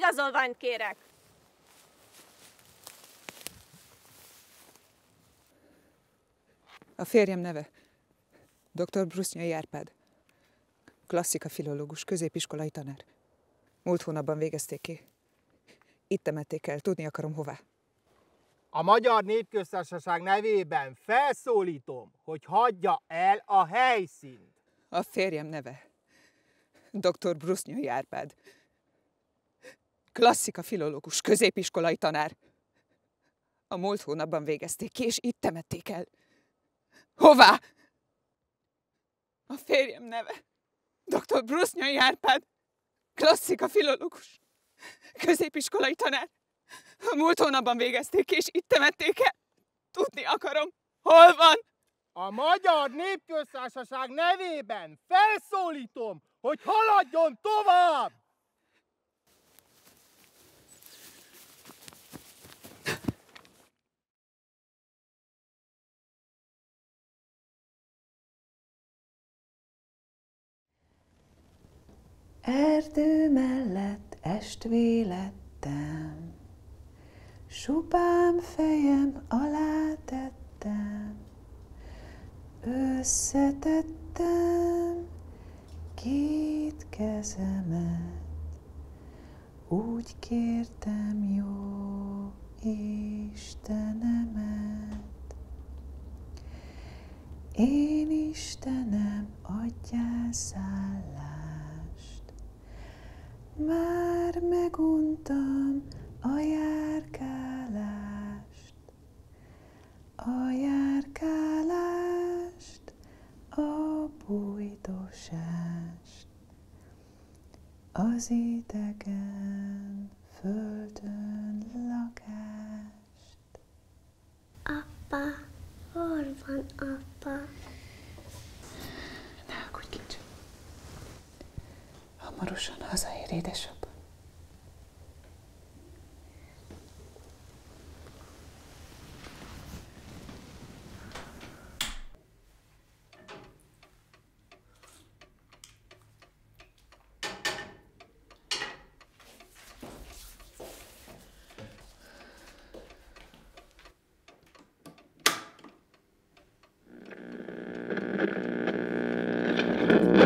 Igazolványt kérek. A férjem neve dr. Brusnyai Árpád. Klasszika filológus, középiskolai tanár. Múlt hónapban végezték ki. Itt temették el, tudni akarom hová. A Magyar Népköztársaság nevében felszólítom, hogy hagyja el a helyszínt. A férjem neve dr. Brusnyai Árpád. Klasszika filológus, középiskolai tanár. A múlt hónapban végezték ki, és itt temették el. Hová? A férjem neve dr. Brusnyai Árpád. Klasszika filológus, középiskolai tanár. A múlt hónapban végezték ki, és itt temették el. Tudni akarom, hol van? A Magyar Népköztársaság nevében felszólítom, hogy haladjon tovább! Erdő mellett est vélettem, supám fejem alá tettem, összetettem két kezemet, úgy kértem jó Istenemet. Én Istenem, adjál szállást, már meguntam a járkálást, a bújdosást, az idegen földön lakást. Apa, hol van apa? Ne aggódj, kincsem. Hamarosan hazaér, édesapa.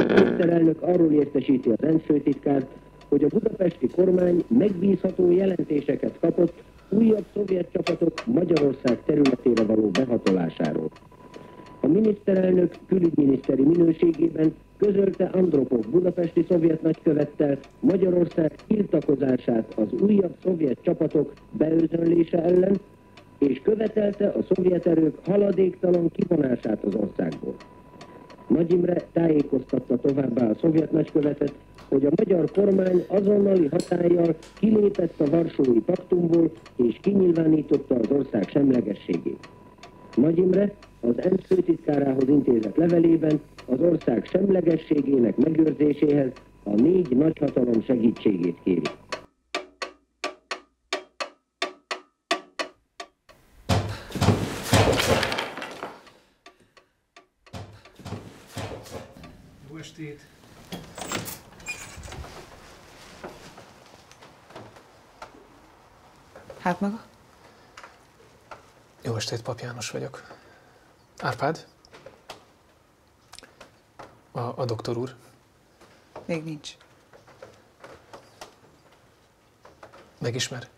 Miniszterelnök arról értesíti a rendfőtitkárt, hogy a budapesti kormány megbízható jelentéseket kapott újabb szovjet csapatok Magyarország területére való behatolásáról. A miniszterelnök külügyminiszteri minőségében közölte Andropov budapesti szovjet nagykövettel Magyarország tiltakozását az újabb szovjet csapatok beözönlése ellen, és követelte a szovjet erők haladéktalan kivonását az országból. Nagy Imre tájékoztatta továbbá a szovjet nagykövetet, hogy a magyar kormány azonnali hatállyal kilépett a Varsói Paktumból és kinyilvánította az ország semlegességét. Nagy Imre az ENSZ főtitkárához intézett levelében az ország semlegességének megőrzéséhez a 4 nagyhatalom segítségét kéri. Jó estét! Hát maga? Jó estét, Pap János vagyok. Árpád? A doktor úr? Még nincs. Megismer?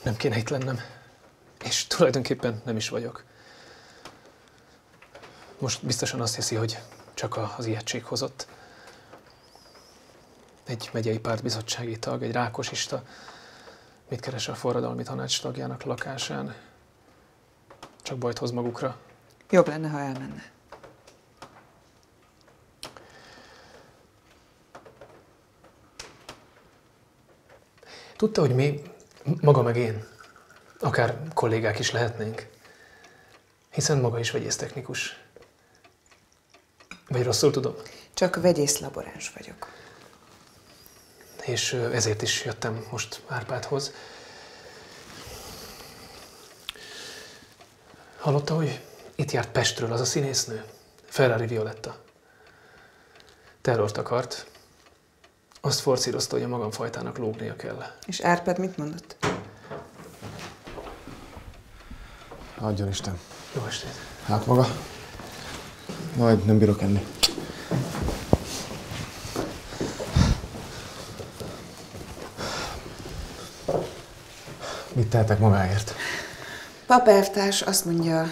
Nem kéne itt lennem. És tulajdonképpen nem is vagyok. Most biztosan azt hiszi, hogy csak az ijegység hozott. Egy megyei pártbizottsági tag, egy rákosista. Mit keres a forradalmi tanács tagjának lakásán? Csak bajt hoz magukra. Jobb lenne, ha elmenne. Tudta, hogy mi, maga meg én, akár kollégák is lehetnénk? Hiszen maga is vegyésztechnikus. Vagy rosszul tudom? Csak vegyészlaboráns vagyok. És ezért is jöttem most Árpádhoz. Hallotta, hogy itt járt Pestről az a színésznő? Ferrari Violetta. Terrort akart. Azt forszírozta, hogy a magamfajtának lógnia kell. És Árpád mit mondott? Adjon Isten. Jó estét. Hát maga? Majd nem bírok enni. Mit tehetek magáért? Papelvtárs azt mondja,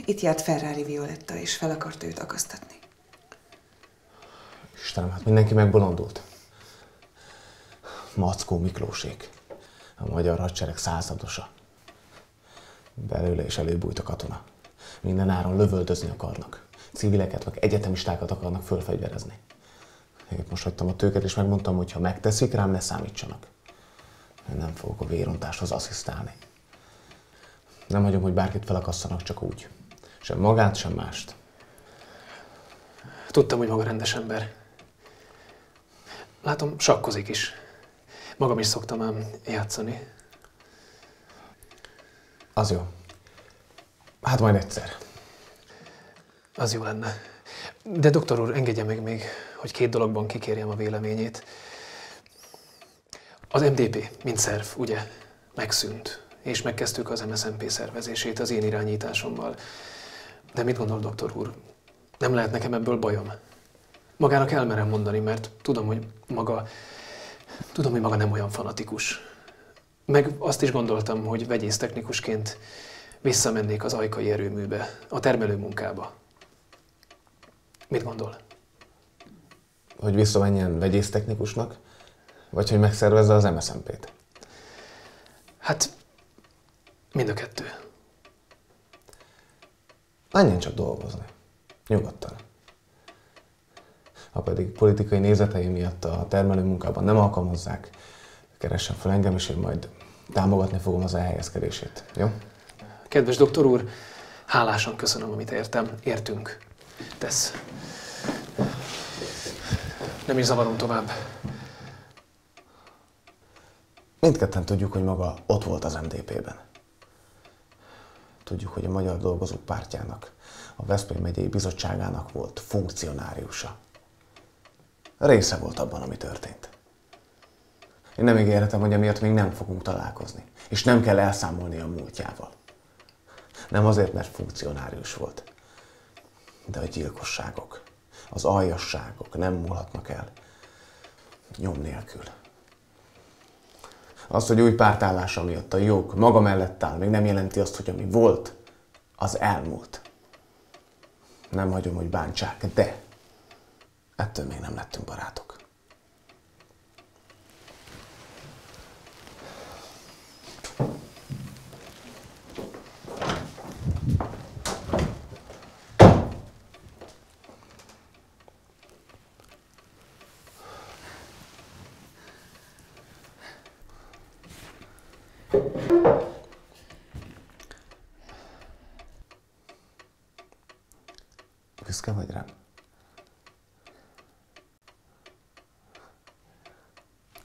itt járt Ferrari Violetta, és fel akarta őt akasztatni. Istenem, hát mindenki megbolondult. Mackó Miklósék, a magyar hadsereg századosa. Belőle is előbújt a katona. Minden áron lövöldözni akarnak. Civileket, meg egyetemistákat akarnak fölfegyverezni. Épp most hagytam a tőket, és megmondtam, hogy ha megteszik, rám ne számítsanak. Én nem fogok a vérontáshoz asszisztálni. Nem hagyom, hogy bárkit felakasszanak csak úgy. Sem magát, sem mást. Tudtam, hogy maga rendes ember. Látom, sakkozik is. Magam is szoktam ám játszani. Az jó. Hát majd egyszer. Az jó lenne. De doktor úr, engedje meg még, hogy 2 dologban kikérjem a véleményét. Az MDP, mint szerv, ugye, megszűnt, és megkezdtük az MSZNP szervezését az én irányításommal. De mit gondol, doktor úr? Nem lehet nekem ebből bajom? Magának elmerem mondani, mert tudom, hogy maga nem olyan fanatikus. Meg azt is gondoltam, hogy vegyésztechnikusként visszamennék az ajkai erőműbe, a termelőmunkába. Mit gondol? Hogy visszamenjen vegyésztechnikusnak, vagy hogy megszervezze az MSZNP-t? Hát, mind a kettő. Menjen csak dolgozni. Nyugodtan. Ha pedig politikai nézetei miatt a termelőmunkában nem alkalmazzák, keressen fel engem, és én majd támogatni fogom az elhelyezkedését. Jó? Kedves doktor úr, hálásan köszönöm, amit értünk. Tesz. Nem is zavarom tovább. Mindketten tudjuk, hogy maga ott volt az MDP-ben. Tudjuk, hogy a Magyar Dolgozók Pártjának, a Veszprém megyei bizottságának volt funkcionáriusa. Része volt abban, ami történt. Én nem ígérhetem, hogy emiatt még nem fogunk találkozni, és nem kell elszámolni a múltjával. Nem azért, mert funkcionárius volt, de a gyilkosságok, az aljasságok nem múlhatnak el nyom nélkül. Az, hogy új pártállása miatt a jog maga mellett áll, még nem jelenti azt, hogy ami volt, az elmúlt. Nem hagyom, hogy bántsák, de ettől még nem lettünk barátok. Büszke vagy rám?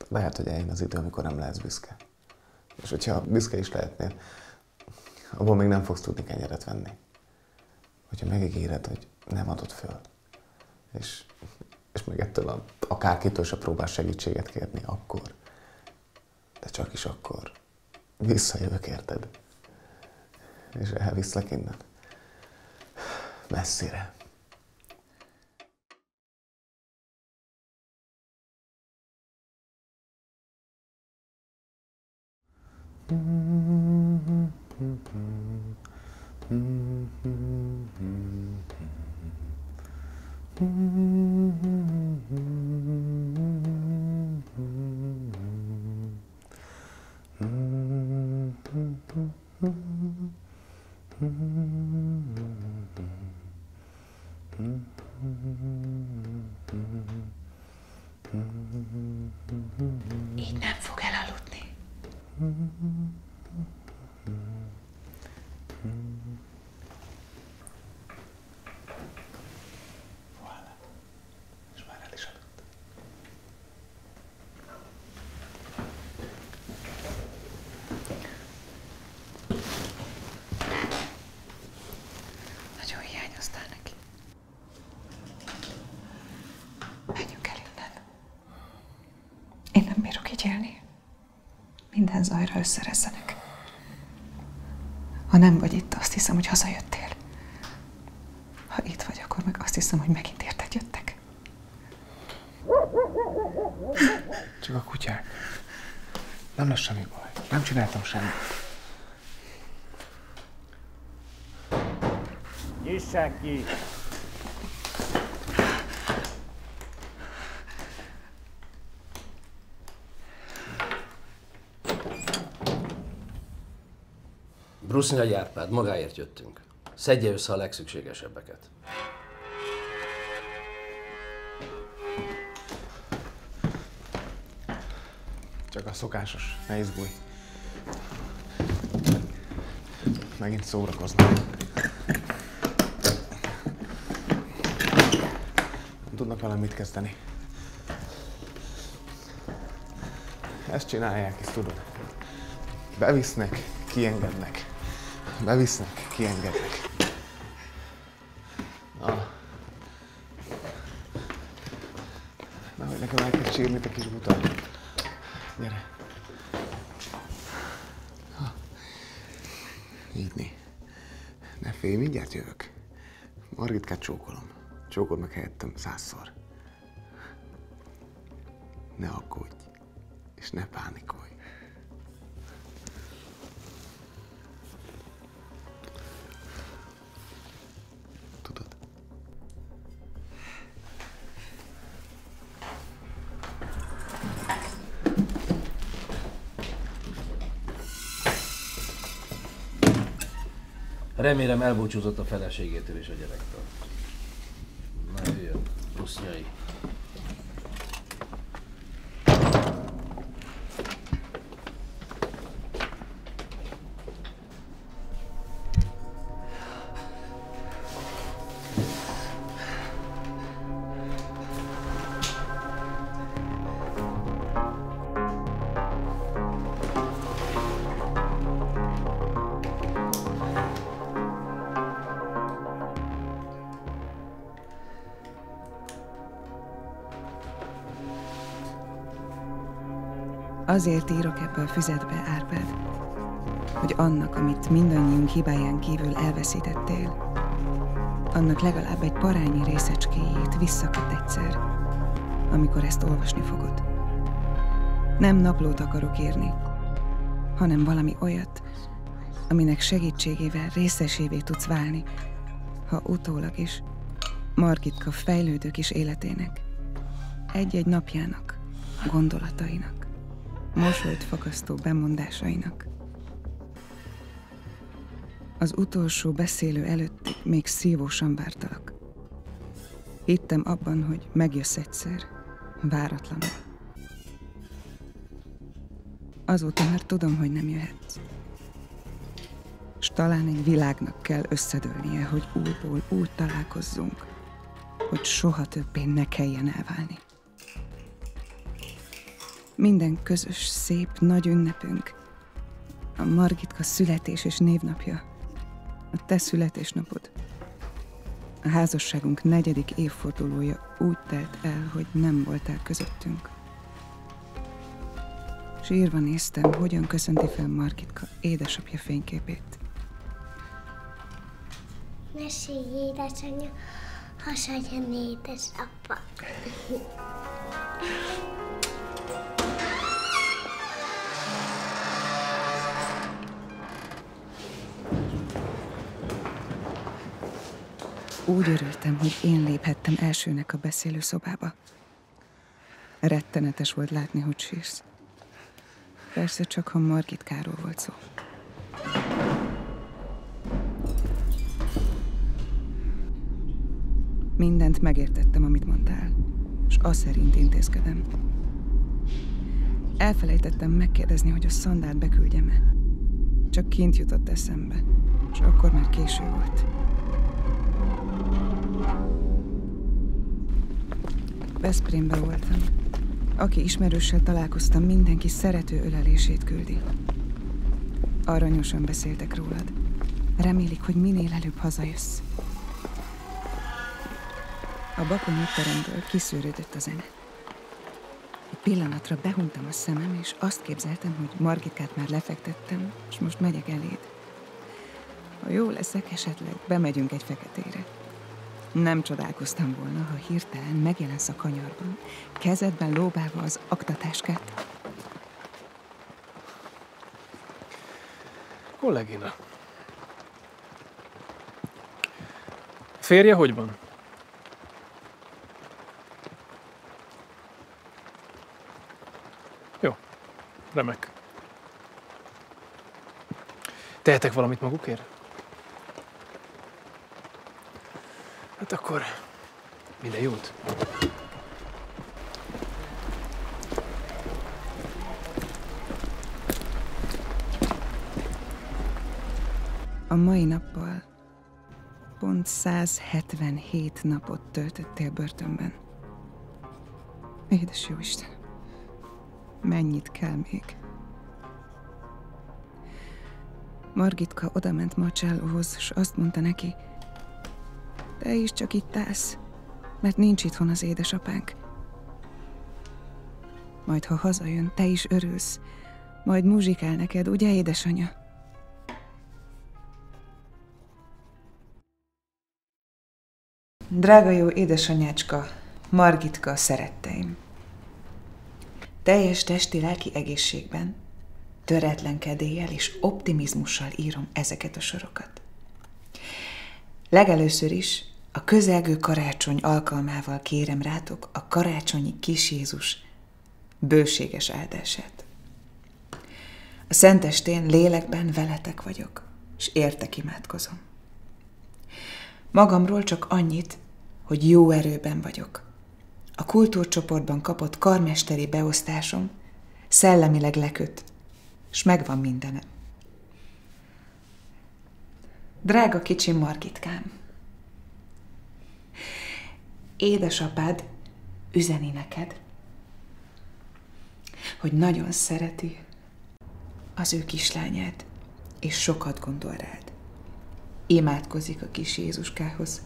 Lehet, hogy eljön az idő, amikor nem lehetsz büszke. És hogyha büszke is lehetnél, abból még nem fogsz tudni kenyeret venni. Hogyha megígéred, hogy nem adod föl, és meg ettől akárkitől se próbálsz segítséget kérni, akkor, de csak is akkor visszajövök, érted? És elviszlek innen. Messzire. Így nem fog elaludni. És már el is aludt. Nagyon hiányoztál neki. Menjünk. figyelni. Minden zajra összerezzenek. Ha nem vagy itt, azt hiszem, hogy hazajöttél. Ha itt vagy, akkor meg azt hiszem, hogy megint érted jöttek. Csak a kutyák. Nem lesz semmi baj. Nem csináltam semmit. Nyissák ki! Brusnyai Árpád, magáért jöttünk. Szedje össze a legszükségesebbeket. Csak a szokásos, ne izgulj. Megint szórakoznak. Nem tudnak vele mit kezdeni. Ezt csinálják, ezt tudod. Bevisznek, kiengednek. Bevisznek, kiengednek. Nehogy nekem elkezd sírni, te kis buta. Gyere. Így. Ne félj, mindjárt jövök. Margitkát csókolom. Csókold meg helyettem 100-szor. Ne aggódj, és ne pánikolj. Tudod? Remélem elbúcsúzott a feleségétől és a gyerektől. Na jöjjön, Brusnyai. Azért írok ebbe a füzetbe, Árpád, hogy annak, amit mindannyiunk hibáján kívül elveszítettél, annak legalább egy parányi részecskéjét visszakapd egyszer, amikor ezt olvasni fogod. Nem naplót akarok írni, hanem valami olyat, aminek segítségével részesévé tudsz válni, ha utólag is Margitka fejlődő kis életének, egy-egy napjának, gondolatainak, mosolyt fakasztó bemondásainak. Az utolsó beszélő előttig még szívósan vártalak. Hittem abban, hogy megjössz egyszer, váratlanul. Azóta már tudom, hogy nem jöhetsz. S talán egy világnak kell összedőlnie, hogy újból úgy találkozzunk, hogy soha többé ne kelljen elválni. Minden közös, szép, nagy ünnepünk, a Margitka születés és névnapja, a te születésnapod, a házasságunk 4. évfordulója úgy telt el, hogy nem voltál közöttünk. Sírva néztem, hogyan köszönti fel Margitka édesapja fényképét. Mesélj, édesanyja, hasadjon édesapa. Úgy örültem, hogy én léphettem elsőnek a beszélőszobába. Rettenetes volt látni, hogy sírsz. Persze csak, ha Margitkáról volt szó. Mindent megértettem, amit mondtál, és azt szerint intézkedem. Elfelejtettem megkérdezni, hogy a szandát beküldjem-e. Csak kint jutott eszembe, és akkor már késő volt. Veszprémben voltam. Aki ismerőssel találkoztam, mindenki szerető ölelését küldi. Aranyosan beszéltek rólad. Remélik, hogy minél előbb hazajössz. A Bakony étteremből kiszűrődött a zene. Pillanatra behuntam a szemem, és azt képzeltem, hogy Margitkát már lefektettem, és most megyek eléd. Ha jó leszek, esetleg bemegyünk egy feketére. Nem csodálkoztam volna, ha hirtelen megjelensz a kanyarban, kezedben lóbálva az aktatáskát. Kollégina. Férje hogy van? Jó, remek. Tehetek valamit magukért? Hát akkor minden jót. A mai nappal pont 177 napot töltöttél börtönben. Édes Jóisten, mennyit kell még? Margitka odament Marcellohoz, és azt mondta neki, te is csak itt állsz, mert nincs itthon az édesapánk. Majd, ha hazajön, te is örülsz, majd muzsikál neked, ugye, édesanya? Drága jó édesanyácska, Margitka, szeretteim. Teljes testi-lelki egészségben, töretlen kedéllyel és optimizmussal írom ezeket a sorokat. Legelőször is a közelgő karácsony alkalmával kérem rátok a karácsonyi kis Jézus bőséges áldását. A szentestén lélekben veletek vagyok, és értek imádkozom. Magamról csak annyit, hogy jó erőben vagyok. A kultúrcsoportban kapott karmesteri beosztásom szellemileg leköt, s megvan mindenem. Drága kicsi Margitkám, édesapád üzeni neked, hogy nagyon szereti az ő kislányát, és sokat gondol rád. Imádkozik a kis Jézuskához,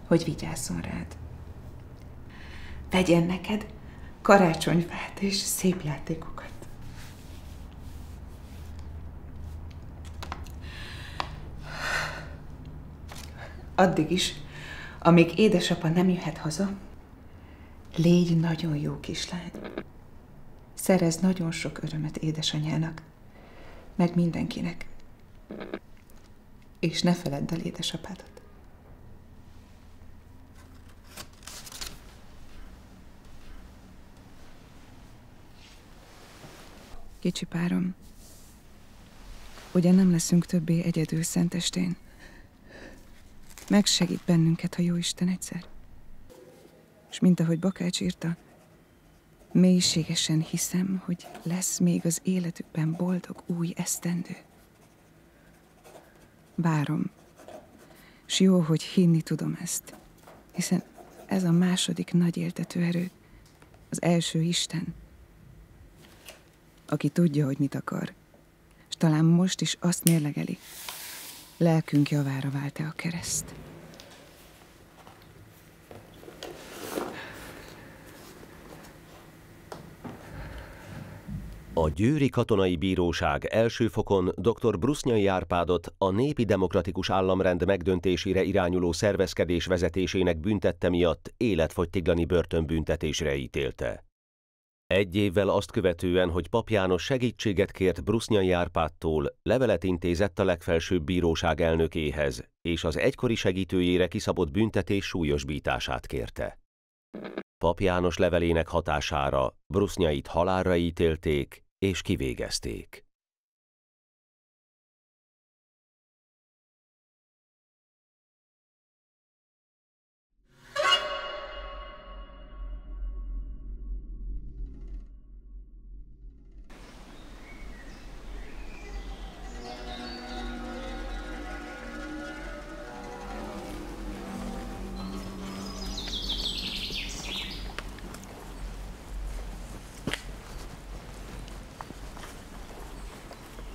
hogy vigyázzon rád. Vegyen neked karácsonyfát és szép játékokat. Addig is, amíg édesapa nem jöhet haza, légy nagyon jó kislány. Szerezz nagyon sok örömet édesanyának, meg mindenkinek. És ne feledd el édesapádat. Kicsi párom, ugye nem leszünk többé egyedül szentestén? Megsegít bennünket a Jóisten egyszer. És mint ahogy Bakács írta, mélységesen hiszem, hogy lesz még az életükben boldog új esztendő. Várom, s jó, hogy hinni tudom ezt, hiszen ez a második nagy éltető erő, az első Isten, aki tudja, hogy mit akar, és talán most is azt mérlegeli, lelkünk javára vált-e a kereszt. A Győri Katonai Bíróság első fokon dr. Brusnyai Árpádot a Népi Demokratikus Államrend megdöntésére irányuló szervezkedés vezetésének büntette miatt életfogytiglani börtönbüntetésre ítélte. Egy évvel azt követően, hogy Pap János segítséget kért Brusnyai Árpádtól, levelet intézett a legfelsőbb bíróság elnökéhez, és az egykori segítőjére kiszabott büntetés súlyosbítását kérte. Pap János levelének hatására Brusnyait halálra ítélték és kivégezték.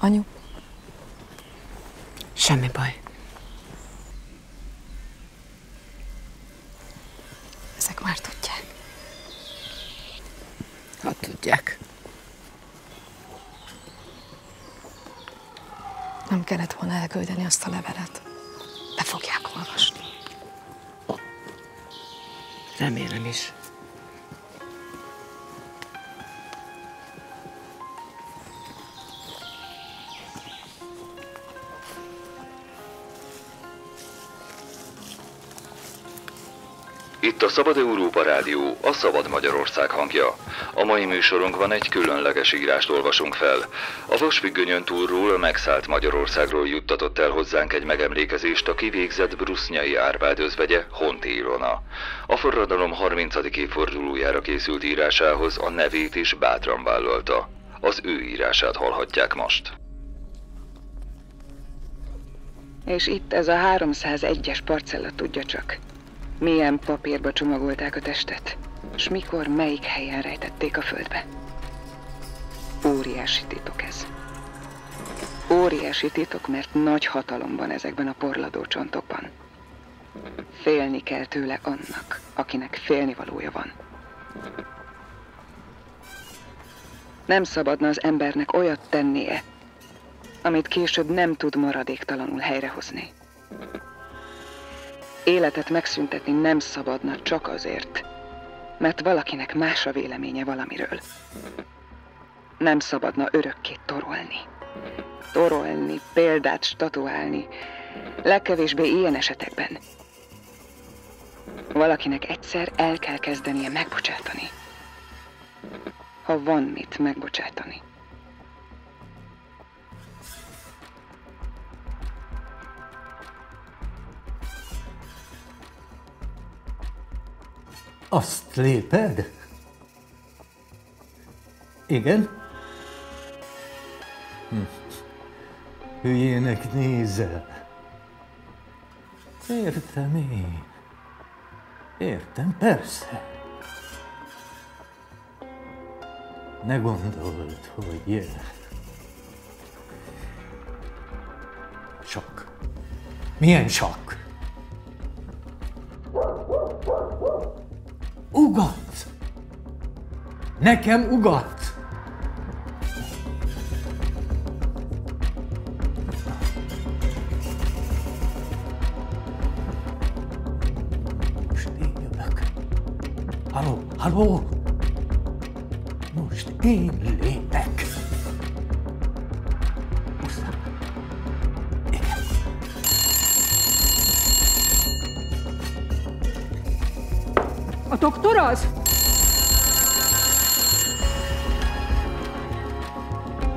Anyu, semmi baj. Ezek már tudják. tudják. Nem kellett volna elküldeni azt a levelet. Be fogják olvasni. Remélem is. Itt a Szabad Európa Rádió, a Szabad Magyarország hangja. A mai műsorunkban egy különleges írást olvasunk fel. A Vasfüggönyön túlról, a megszállt Magyarországról juttatott el hozzánk egy megemlékezést a kivégzett Brusnyai Árpád özvegye, Honti Ilona. A forradalom 30. évfordulójára készült írásához a nevét is bátran vállalta. Az ő írását hallhatják most. És itt ez a 301-es parcella tudja csak. Milyen papírba csomagolták a testet, s mikor, melyik helyen rejtették a földbe. Óriási titok ez. Óriási titok, mert nagy hatalom van ezekben a porladó csontokban. Félni kell tőle annak, akinek félnivalója van. Nem szabadna az embernek olyat tennie, amit később nem tud maradéktalanul helyrehozni. Életet megszüntetni nem szabadna csak azért, mert valakinek más a véleménye valamiről. Nem szabadna örökké torolni. Torolni, példát statuálni, legkevésbé ilyen esetekben. Valakinek egyszer el kell kezdenie megbocsátani. Ha van mit megbocsátani. Azt léped? Igen? Hülyének nézel. Értem én. Értem, persze. Ne gondold, hogy... Sok. Milyen sok? Ugat! Nekem ugat! Most én jövök. Halló, halló! Most én lépek. A doktor az?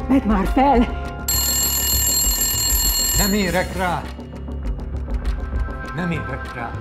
Vedd már fel! Nem érek rá! Nem érek rá!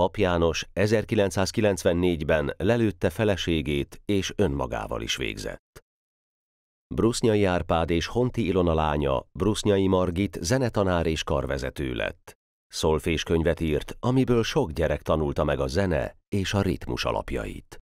Pap János 1994-ben lelőtte feleségét és önmagával is végzett. Brusnyai Árpád és Honti Ilona lánya, Brusnyai Margit zenetanár és karvezető lett. Szolféskönyvet írt, amiből sok gyerek tanulta meg a zene és a ritmus alapjait.